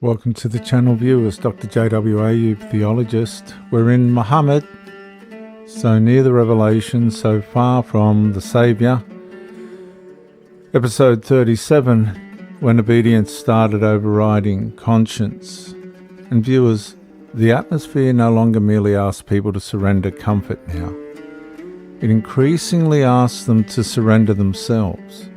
Welcome to the channel, viewers. Dr. JW, theologist. We're in Muhammad, so near the revelation, so far from the Saviour. Episode 37, when obedience started overriding conscience. And viewers, the atmosphere no longer merely asks people to surrender comfort now. It increasingly asks them to surrender themselves.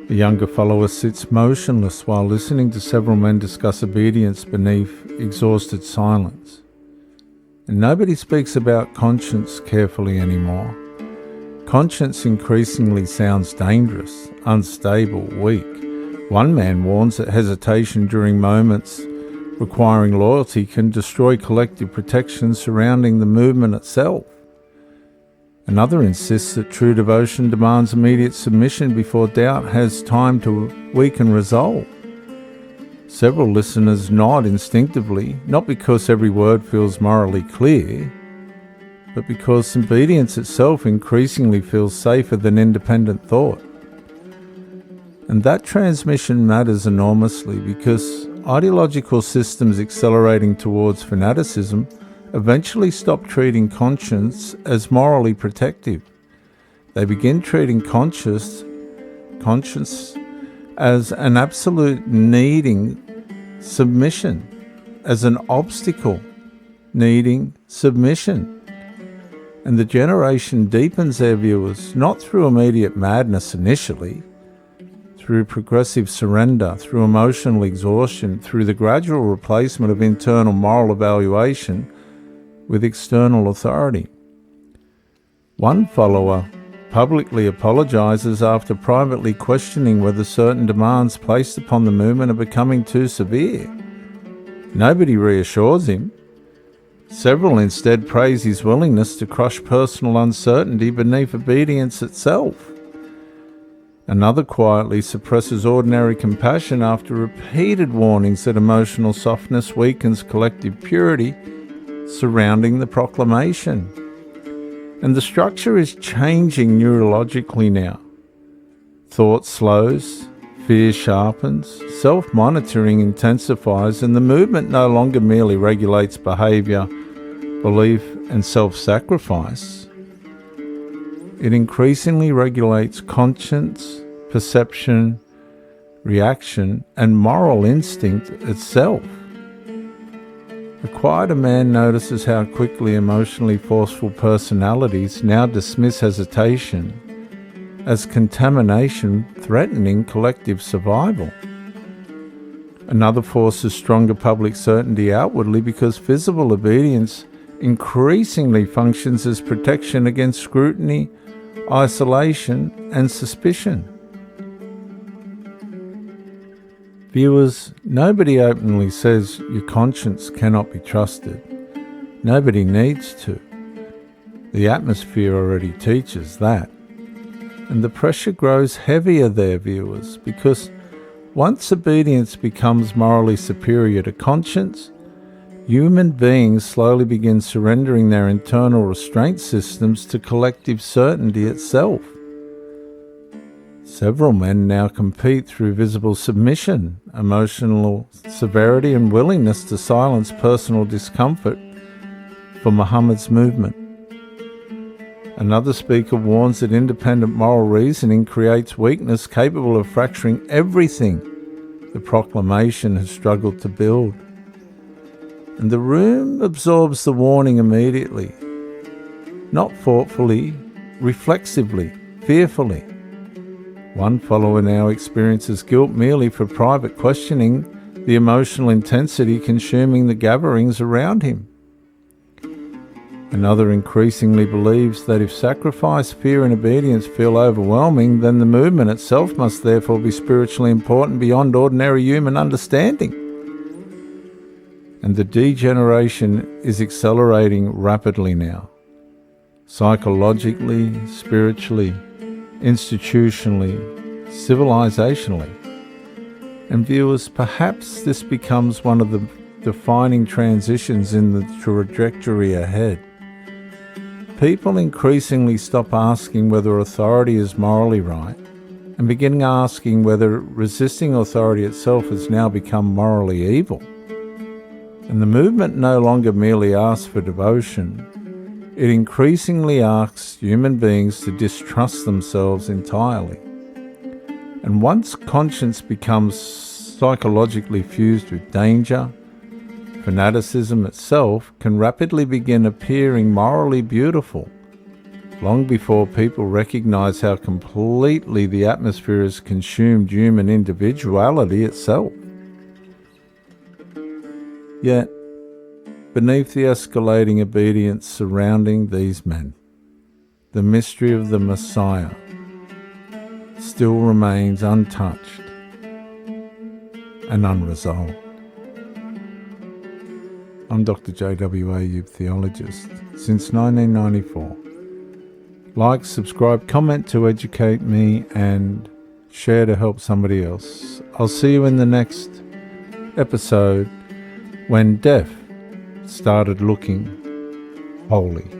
The younger follower sits motionless while listening to several men discuss obedience beneath exhausted silence. And nobody speaks about conscience carefully anymore. Conscience increasingly sounds dangerous, unstable, weak. One man warns that hesitation during moments requiring loyalty can destroy collective protection surrounding the movement itself. Another insists that true devotion demands immediate submission before doubt has time to weaken resolve. Several listeners nod instinctively, not because every word feels morally clear, but because obedience itself increasingly feels safer than independent thought. And that transmission matters enormously because ideological systems accelerating towards fanaticism eventually stop treating conscience as morally protective. They begin treating conscience as an absolute needing submission, as an obstacle needing submission. And the generation deepens their viewers, not through immediate madness initially, through progressive surrender, through emotional exhaustion, through the gradual replacement of internal moral evaluation with external authority. One follower publicly apologizes after privately questioning whether certain demands placed upon the movement are becoming too severe. Nobody reassures him. Several instead praise his willingness to crush personal uncertainty beneath obedience itself. Another quietly suppresses ordinary compassion after repeated warnings that emotional softness weakens collective purity surrounding the proclamation. And the structure is changing neurologically now. Thought slows, fear sharpens, self-monitoring intensifies, and the movement no longer merely regulates behaviour, belief and self-sacrifice. It increasingly regulates conscience, perception, reaction and moral instinct itself. The quieter man notices how quickly emotionally forceful personalities now dismiss hesitation as contamination threatening collective survival. Another forces stronger public certainty outwardly because visible obedience increasingly functions as protection against scrutiny, isolation and suspicion. Viewers, nobody openly says your conscience cannot be trusted. Nobody needs to. The atmosphere already teaches that. And the pressure grows heavier there, viewers, because once obedience becomes morally superior to conscience, human beings slowly begin surrendering their internal restraint systems to collective certainty itself. Several men now compete through visible submission, emotional severity and willingness to silence personal discomfort for Muhammad's movement. Another speaker warns that independent moral reasoning creates weakness capable of fracturing everything the proclamation has struggled to build. And the room absorbs the warning immediately, not thoughtfully, reflexively, fearfully. One follower now experiences guilt merely for private questioning the emotional intensity consuming the gatherings around him. Another increasingly believes that if sacrifice, fear and obedience feel overwhelming, then the movement itself must therefore be spiritually important beyond ordinary human understanding. And the degeneration is accelerating rapidly now, psychologically, spiritually, institutionally, civilizationally. And viewers, perhaps this becomes one of the defining transitions in the trajectory ahead. People increasingly stop asking whether authority is morally right and begin asking whether resisting authority itself has now become morally evil. And the movement no longer merely asks for devotion, it increasingly asks human beings to distrust themselves entirely. And once conscience becomes psychologically fused with danger, fanaticism itself can rapidly begin appearing morally beautiful, long before people recognize how completely the atmosphere has consumed human individuality itself. Yet, beneath the escalating obedience surrounding these men, the mystery of the Messiah still remains untouched and unresolved. I'm Dr. J.W. Ayub, theologist, since 1994. Like, subscribe, comment to educate me, and share to help somebody else. I'll see you in the next episode when death started looking holy.